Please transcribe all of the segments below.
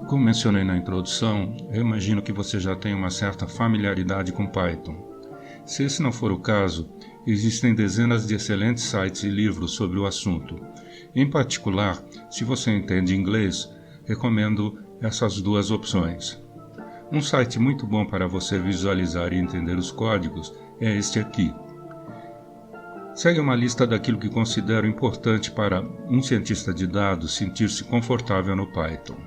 Como mencionei na introdução, eu imagino que você já tem uma certa familiaridade com Python. Se esse não for o caso, existem dezenas de excelentes sites e livros sobre o assunto. Em particular, se você entende inglês, recomendo essas duas opções. Um site muito bom para você visualizar e entender os códigos é este aqui. Segue uma lista daquilo que considero importante para um cientista de dados sentir-se confortável no Python.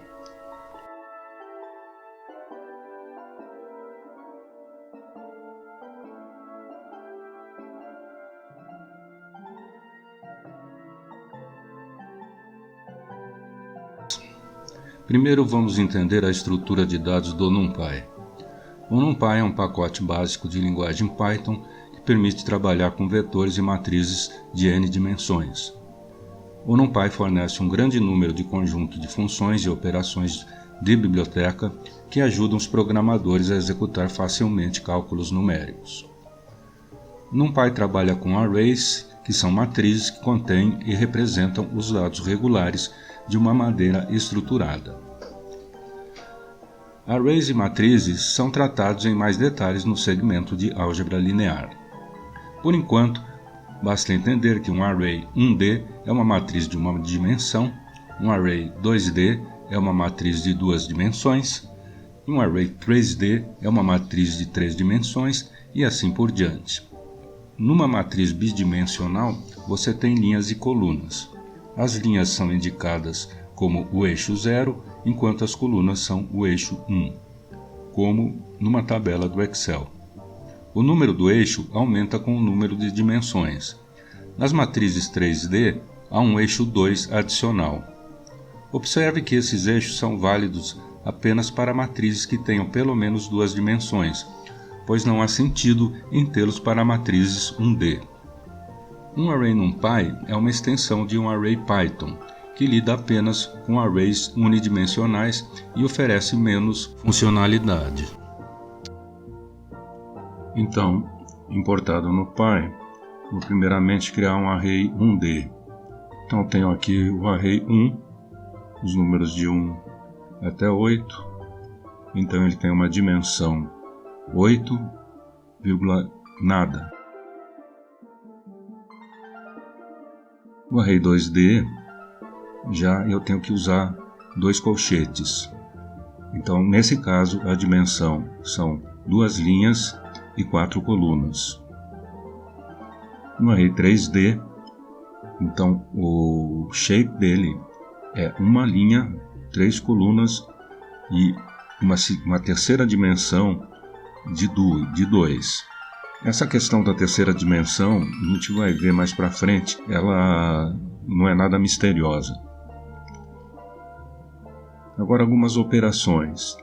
Primeiro vamos entender a estrutura de dados do NumPy. O NumPy é um pacote básico de linguagem Python que permite trabalhar com vetores e matrizes de n dimensões. O NumPy fornece um grande número de conjuntos de funções e operações de biblioteca que ajudam os programadores a executar facilmente cálculos numéricos. O NumPy trabalha com arrays, que são matrizes que contêm e representam os dados regulares de uma maneira estruturada. Arrays e matrizes são tratados em mais detalhes no segmento de álgebra linear. Por enquanto, basta entender que um array 1D é uma matriz de uma dimensão, um array 2D é uma matriz de duas dimensões, e um array 3D é uma matriz de três dimensões e assim por diante. Numa matriz bidimensional, você tem linhas e colunas. As linhas são indicadas como o eixo 0, enquanto as colunas são o eixo 1, como numa tabela do Excel. O número do eixo aumenta com o número de dimensões. Nas matrizes 3D, há um eixo 2 adicional. Observe que esses eixos são válidos apenas para matrizes que tenham pelo menos duas dimensões, pois não há sentido em tê-los para matrizes 1D. Um array NumPy é uma extensão de um array Python, que lida apenas com arrays unidimensionais e oferece menos funcionalidade. Então, importado no NumPy, vou primeiramente criar um array 1D. Então tenho aqui o array 1, os números de 1 até 8, então ele tem uma dimensão 8, nada. O array 2D, já eu tenho que usar dois colchetes. Então, nesse caso, a dimensão são duas linhas e 4 colunas. No array 3D, então o shape dele é uma linha, 3 colunas e uma terceira dimensão de 2. Essa questão da terceira dimensão, a gente vai ver mais para frente, ela não é nada misteriosa. Agora algumas operações.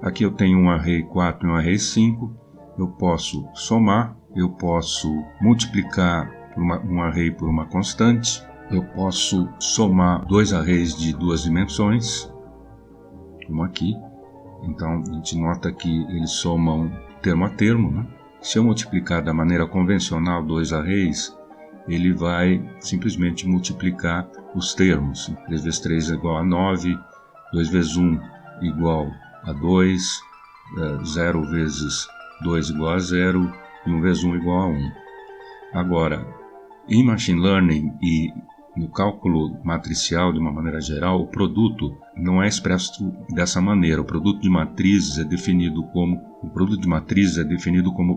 Aqui eu tenho um array 4 e um array 5. Eu posso somar, eu posso multiplicar um array por uma constante, eu posso somar dois arrays de duas dimensões, como aqui. Então a gente nota que eles somam termo a termo, né? Se eu multiplicar da maneira convencional dois arrays, ele vai simplesmente multiplicar os termos. 3 vezes 3 é igual a 9, 2 vezes 1 igual a 2, 0 vezes 2 igual a 0 e 1 vezes 1 igual a 1. Agora, em Machine Learning e no cálculo matricial, de uma maneira geral, o produto não é expresso dessa maneira. O produto de matrizes é definido como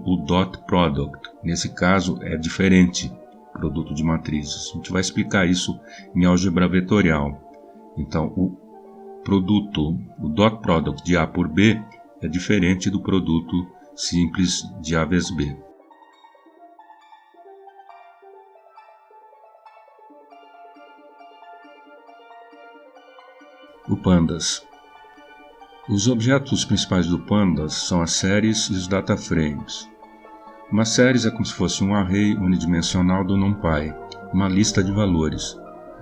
o dot product. Nesse caso, é diferente produto de matrizes. A gente vai explicar isso em álgebra vetorial. Então, o dot product de A por B é diferente do produto simples de A vezes B. O Pandas. Os objetos principais do Pandas são as séries e os data frames. Uma série é como se fosse um array unidimensional do NumPy, uma lista de valores.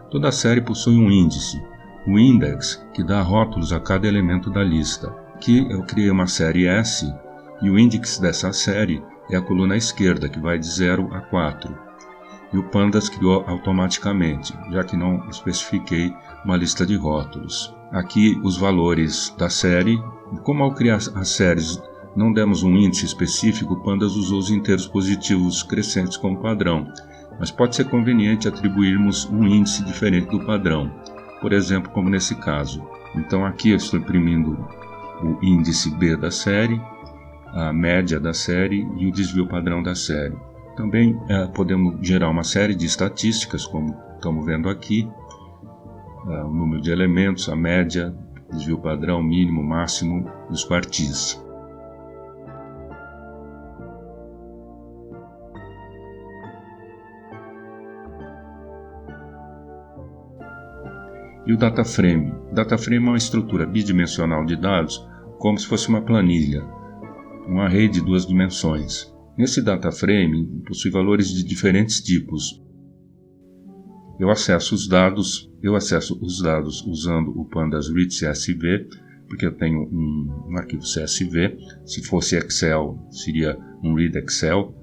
Toda série possui um índice, o index, que dá rótulos a cada elemento da lista. Aqui eu criei uma série S e o índice dessa série é a coluna esquerda, que vai de 0 a 4. E o Pandas criou automaticamente, já que não especifiquei uma lista de rótulos. Aqui os valores da série. Como ao criar as séries não demos um índice específico, o Pandas usou os inteiros positivos crescentes como padrão, mas pode ser conveniente atribuirmos um índice diferente do padrão, por exemplo, como nesse caso. Então aqui eu estou imprimindo o índice B da série, a média da série e o desvio padrão da série. Também podemos gerar uma série de estatísticas, como estamos vendo aqui, o número de elementos, a média, desvio padrão, mínimo, máximo e os quartis. E o data frame? O data frame é uma estrutura bidimensional de dados, como se fosse uma planilha, um array de 2 dimensões. Nesse data frame possui valores de diferentes tipos. Eu acesso os dados usando o Pandas Read CSV, porque eu tenho um arquivo CSV. Se fosse Excel, seria um Read Excel.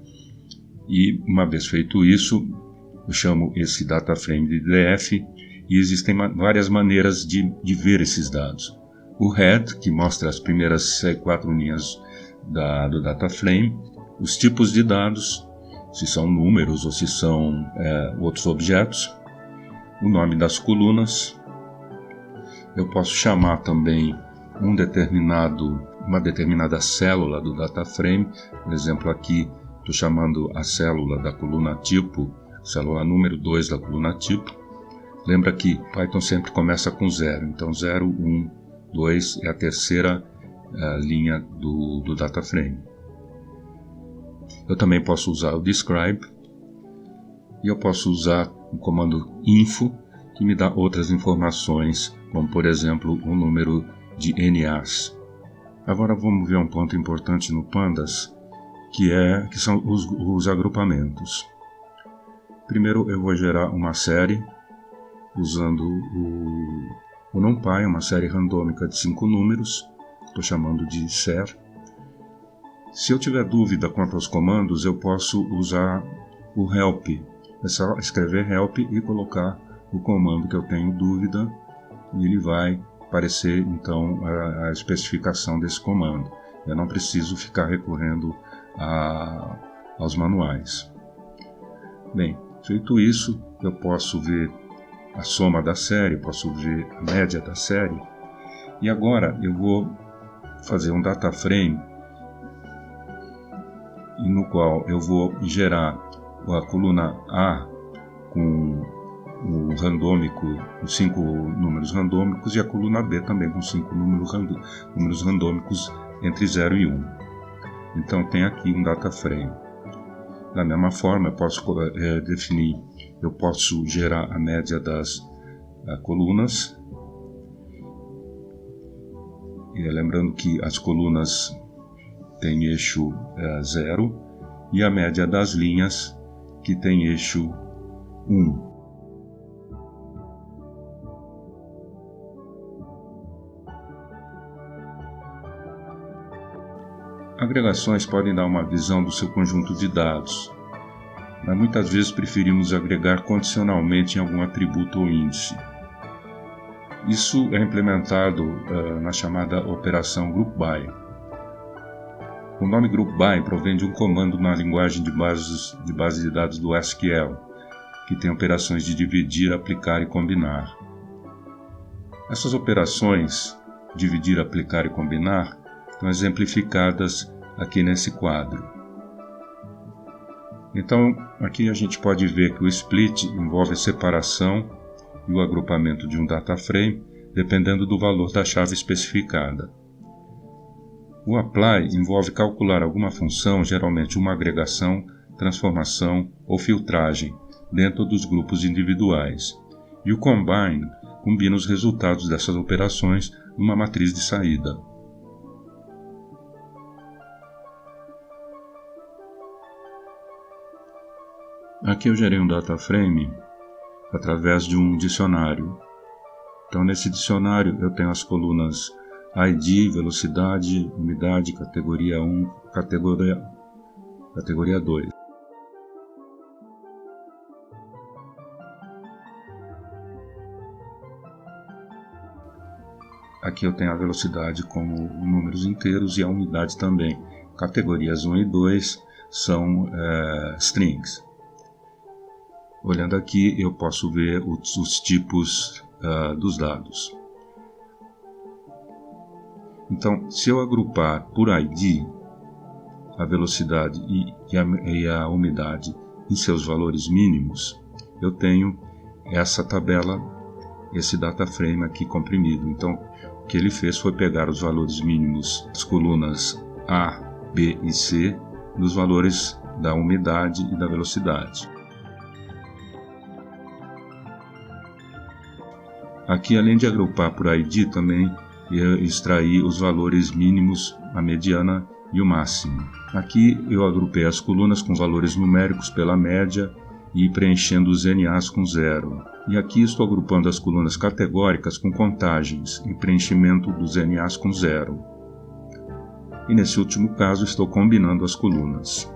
E uma vez feito isso, eu chamo esse data frame de DF. E existem várias maneiras de ver esses dados. O head, que mostra as primeiras 4 linhas do data frame, os tipos de dados, se são números ou se são outros objetos, o nome das colunas. Eu posso chamar também uma determinada célula do data frame. Por exemplo, aqui estou chamando a célula da coluna tipo, célula número 2 da coluna tipo. Lembra que Python sempre começa com 0, então 0, 1, 2 é a terceira linha do data frame. Eu também posso usar o describe e eu posso usar o comando info, que me dá outras informações, como por exemplo o número de NAs. Agora vamos ver um ponto importante no Pandas, que são os agrupamentos. Primeiro eu vou gerar uma série usando o NumPy, uma série randômica de 5 números, estou chamando de ser. Se eu tiver dúvida quanto aos comandos, eu posso usar o help. É só escrever help e colocar o comando que eu tenho dúvida e ele vai aparecer então a especificação desse comando. Eu não preciso ficar recorrendo aos manuais. Bem, feito isso, eu posso ver a soma da série, posso ver a média da série. E agora eu vou fazer um data frame no qual eu vou gerar a coluna A com o randômico, os 5 números randômicos, e a coluna B também com 5 números randômicos entre 0 e 1. Então tem aqui um data frame. Da mesma forma, eu posso gerar a média das colunas. E lembrando que as colunas têm eixo 0 e a média das linhas que tem eixo 1. Agregações podem dar uma visão do seu conjunto de dados, mas muitas vezes preferimos agregar condicionalmente em algum atributo ou índice. Isso é implementado na chamada operação GroupBy. O nome GroupBy provém de um comando na linguagem de base de dados do SQL, que tem operações de dividir, aplicar e combinar. Essas operações, dividir, aplicar e combinar, estão exemplificadas aqui nesse quadro. Então, aqui a gente pode ver que o split envolve a separação e o agrupamento de um data frame, dependendo do valor da chave especificada. O apply envolve calcular alguma função, geralmente uma agregação, transformação ou filtragem, dentro dos grupos individuais. E o combine combina os resultados dessas operações numa matriz de saída. Aqui eu gerei um data frame através de um dicionário. Então, nesse dicionário eu tenho as colunas ID, velocidade, unidade, categoria 1, categoria 2. Aqui eu tenho a velocidade como números inteiros e a umidade também. Categorias 1 e 2 são strings. Olhando aqui, eu posso ver os tipos dos dados. Então, se eu agrupar por ID a velocidade e a umidade em seus valores mínimos, eu tenho essa tabela, esse data frame aqui comprimido. Então, o que ele fez foi pegar os valores mínimos das colunas A, B e C, dos valores da umidade e da velocidade. Aqui, além de agrupar por ID, também extrair os valores mínimos, a mediana e o máximo. Aqui eu agrupei as colunas com valores numéricos pela média e preenchendo os NAs com 0. E aqui estou agrupando as colunas categóricas com contagens e preenchimento dos NAs com 0. E nesse último caso estou combinando as colunas.